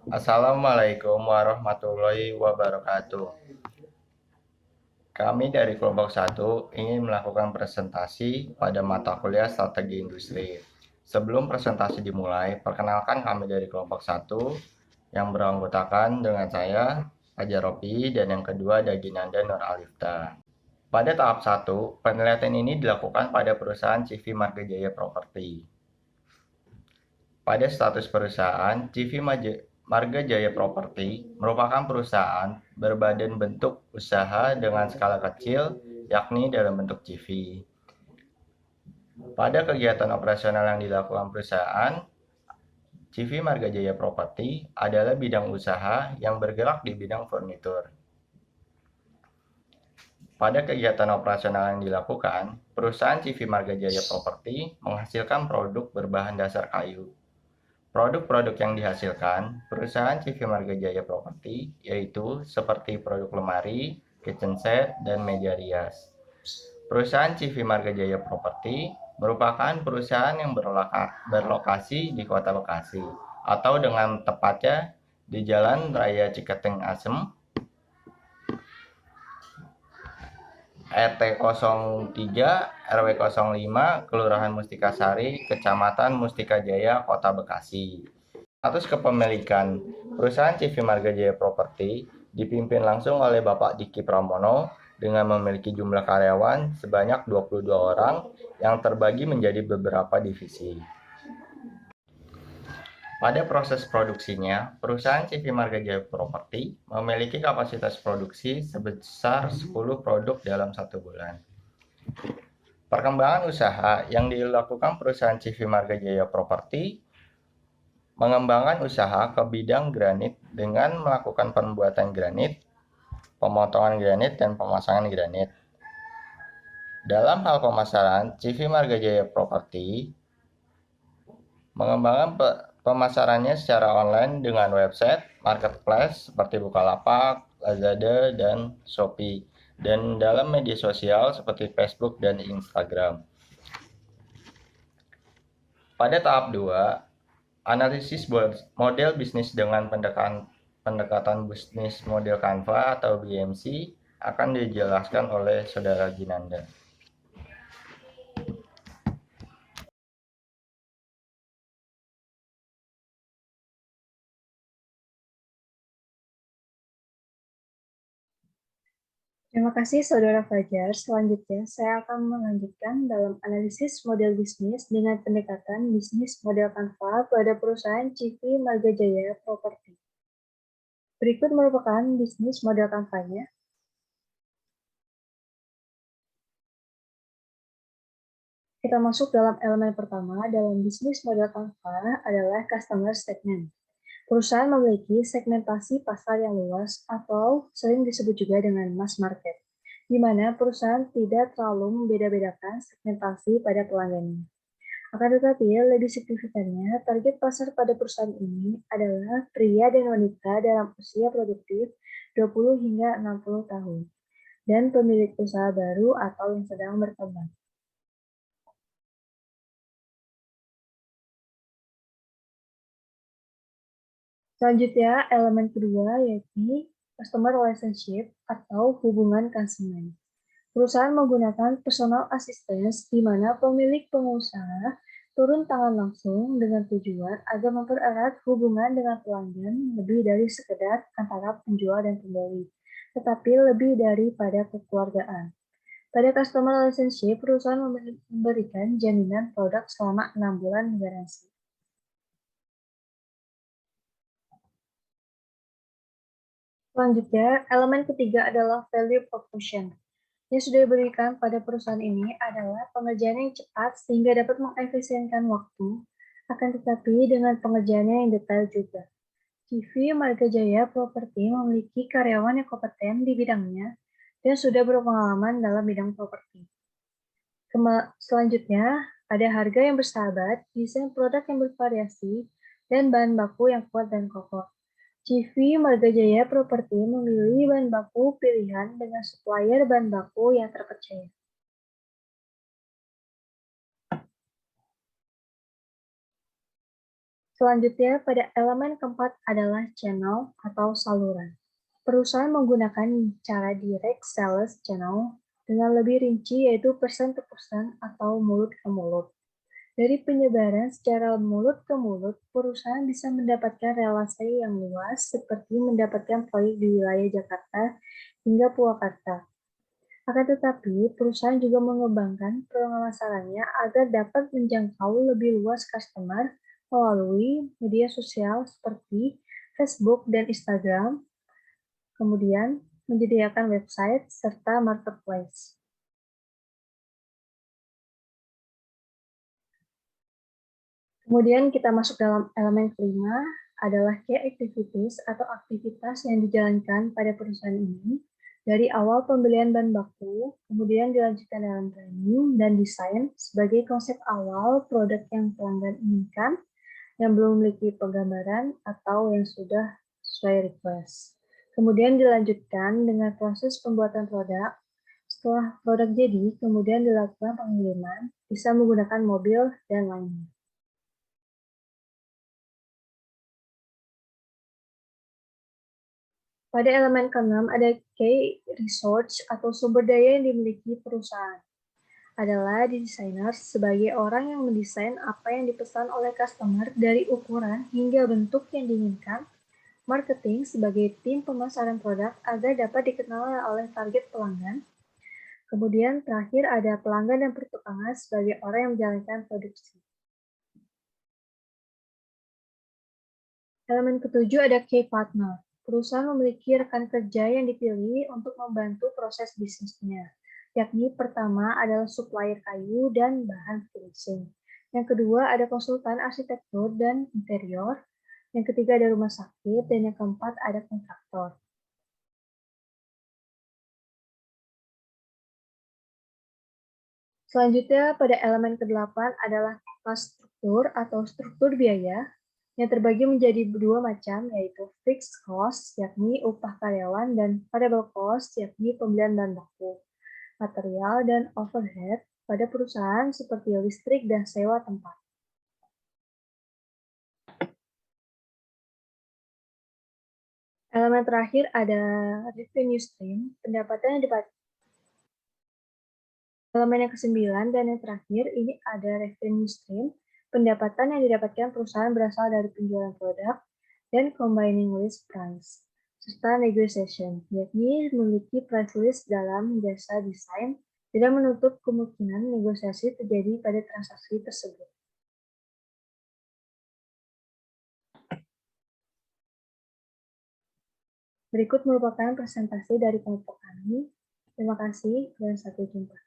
Assalamualaikum warahmatullahi wabarakatuh. Kami dari kelompok 1 ingin melakukan presentasi pada mata kuliah strategi industri. Sebelum presentasi dimulai, perkenalkan kami dari kelompok 1 yang beranggotakan dengan saya, Fajar Ropi, dan yang kedua Daginanda Nur Alifta. Pada tahap 1, penelitian ini dilakukan pada perusahaan CV Margajaya Property. Pada status perusahaan, CV Marga Jaya Property merupakan perusahaan berbadan bentuk usaha dengan skala kecil, yakni dalam bentuk CV. Pada kegiatan operasional yang dilakukan perusahaan, CV Marga Jaya Property adalah bidang usaha yang bergerak di bidang furnitur. Pada kegiatan operasional yang dilakukan, perusahaan CV Marga Jaya Property menghasilkan produk berbahan dasar kayu. Produk-produk yang dihasilkan perusahaan CV Marga Jaya Property yaitu seperti produk lemari, kitchen set, dan meja rias. Perusahaan CV Marga Jaya Property merupakan perusahaan yang berlokasi di Kota Bekasi atau dengan tepatnya di Jalan Raya Ciketeng Asem, RT 03 RW 05, Kelurahan Mustikasari, Kecamatan Mustikajaya, Kota Bekasi. Status kepemilikan perusahaan CV Marga Jaya Property dipimpin langsung oleh Bapak Diki Pramono dengan memiliki jumlah karyawan sebanyak 22 orang yang terbagi menjadi beberapa divisi. Pada proses produksinya, perusahaan CV Marga Jaya Property memiliki kapasitas produksi sebesar 10 produk dalam 1 bulan. Perkembangan usaha yang dilakukan perusahaan CV Marga Jaya Property mengembangkan usaha ke bidang granit dengan melakukan pembuatan granit, pemotongan granit, dan pemasangan granit. Dalam hal pemasaran, CV Marga Jaya Property mengembangkan pemasarannya secara online dengan website, marketplace seperti Bukalapak, Lazada, dan Shopee, dan dalam media sosial seperti Facebook dan Instagram. Pada tahap 2, analisis model bisnis dengan pendekatan bisnis model Canva atau BMC akan dijelaskan oleh Saudara Ginanda. Terima kasih Saudara Fajar. Selanjutnya, saya akan melanjutkan dalam analisis model bisnis dengan pendekatan bisnis model Canva pada perusahaan CV Marga Jaya Property. Berikut merupakan bisnis model Canva-nya. Kita masuk dalam elemen pertama dalam bisnis model Canva adalah customer segment. Perusahaan memiliki segmentasi pasar yang luas atau sering disebut juga dengan mass market, di mana perusahaan tidak terlalu membeda-bedakan segmentasi pada pelanggannya. Akan tetapi, lebih signifikannya, target pasar pada perusahaan ini adalah pria dan wanita dalam usia produktif 20 hingga 60 tahun, dan pemilik usaha baru atau yang sedang berkembang. Selanjutnya, elemen kedua yaitu customer relationship atau hubungan konsumen. Perusahaan menggunakan personal assistance di mana pemilik pengusaha turun tangan langsung dengan tujuan agar mempererat hubungan dengan pelanggan lebih dari sekedar antara penjual dan pembeli, tetapi lebih daripada kekeluargaan. Pada customer relationship, perusahaan memberikan jaminan produk selama 6 bulan garansi. Selanjutnya, elemen ketiga adalah value proposition. Yang sudah diberikan pada perusahaan ini adalah pengerjaan yang cepat sehingga dapat mengefisienkan waktu, akan tetapi dengan pengerjaan yang detail juga. CV Marga Jaya Property memiliki karyawan yang kompeten di bidangnya dan sudah berpengalaman dalam bidang properti. Selanjutnya, ada harga yang bersahabat, desain produk yang bervariasi, dan bahan baku yang kuat dan kokoh. CV Marga Jaya Property memilih bahan baku pilihan dengan supplier bahan baku yang terpercaya. Selanjutnya, pada elemen keempat adalah channel atau saluran. Perusahaan menggunakan cara direct sales channel dengan lebih rinci, yaitu person to person atau mulut ke mulut. Dari penyebaran secara mulut ke mulut, perusahaan bisa mendapatkan relasi yang luas seperti mendapatkan proyek di wilayah Jakarta hingga Purwakarta. Akan tetapi, perusahaan juga mengembangkan pemasarannya agar dapat menjangkau lebih luas customer melalui media sosial seperti Facebook dan Instagram, kemudian menyediakan website serta marketplace. Kemudian kita masuk dalam elemen kelima, adalah key activities atau aktivitas yang dijalankan pada perusahaan ini dari awal pembelian bahan baku, kemudian dilanjutkan dalam training dan desain sebagai konsep awal produk yang pelanggan inginkan, yang belum memiliki penggambaran atau yang sudah sesuai request. Kemudian dilanjutkan dengan proses pembuatan produk. Setelah produk jadi, kemudian dilakukan pengiriman, bisa menggunakan mobil dan lainnya. Pada elemen keenam ada key resource atau sumber daya yang dimiliki perusahaan. Adalah desainer sebagai orang yang mendesain apa yang dipesan oleh customer dari ukuran hingga bentuk yang diinginkan. Marketing sebagai tim pemasaran produk agar dapat dikenal oleh target pelanggan. Kemudian terakhir ada pelanggan dan pertukangan sebagai orang yang menjalankan produksi. Elemen ketujuh ada key partner. Perusahaan memiliki rekan kerja yang dipilih untuk membantu proses bisnisnya, yakni pertama adalah supplier kayu dan bahan finishing. Yang kedua ada konsultan arsitektur dan interior. Yang ketiga ada rumah sakit, dan yang keempat ada kontraktor. Selanjutnya pada elemen ke-8 adalah cost struktur atau struktur biaya, yang terbagi menjadi dua macam, yaitu fixed cost, yakni upah karyawan, dan variable cost, yakni pembelian bahan baku, material, dan overhead pada perusahaan seperti listrik dan sewa tempat. Elemen terakhir ada revenue stream, pendapatan yang dipakai. Elemen yang ke-9 dan yang terakhir ini ada revenue stream, pendapatan yang didapatkan perusahaan berasal dari penjualan produk, dan combining list price, serta negotiation, yakni memiliki price list dalam jasa desain, tidak menutup kemungkinan negosiasi terjadi pada transaksi tersebut. Berikut merupakan presentasi dari kelompok kami. Terima kasih dan sampai jumpa.